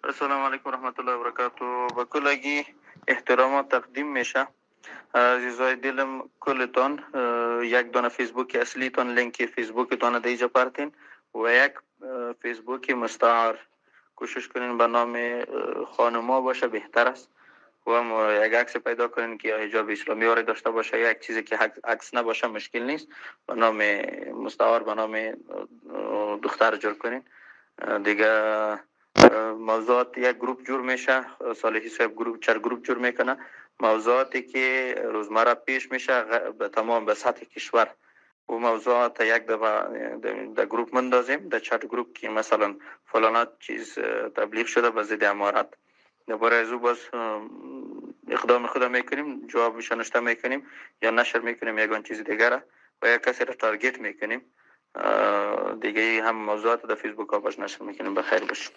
السلام علیکم ورحمت الله وبرکاته. به کلگی احترامات تقدیم میشه. عزیزای دلم کلتان یک دانه فیسبوک اصلیتان لینک فیسبوکتان در اینجا پرتین و یک فیسبوک مستعار کوشش کنین به نام خانما باشه بهتر است و هم یک عکس پیدا کنین که حجاب اسلامی وارد داشته باشه، یک چیزی که عکس نباشه مشکل نیست، به نام مستعار به نام دختر جور کنین دیگه. موضوعات یک گروپ جور میشه، صالحی صاحب گروپ جور میکنه، موضوعاتی که روزمره پیش میشه به تمام به سطح کشور و موضوعات یک در گروپ مندازیم در چت گروپ که مثلا فلانات چیز تبلیغ شده به ضد امارت، درباره از او باز اقدام خود میکنیم، جوابش نشته میکنیم یا نشر میکنیم یگان چیز دیگره و یا کسی را تارگت میکنیم دیگه. هم موضوعات در فیسبوک ها باش نشر میکنیم. بخیر باشید.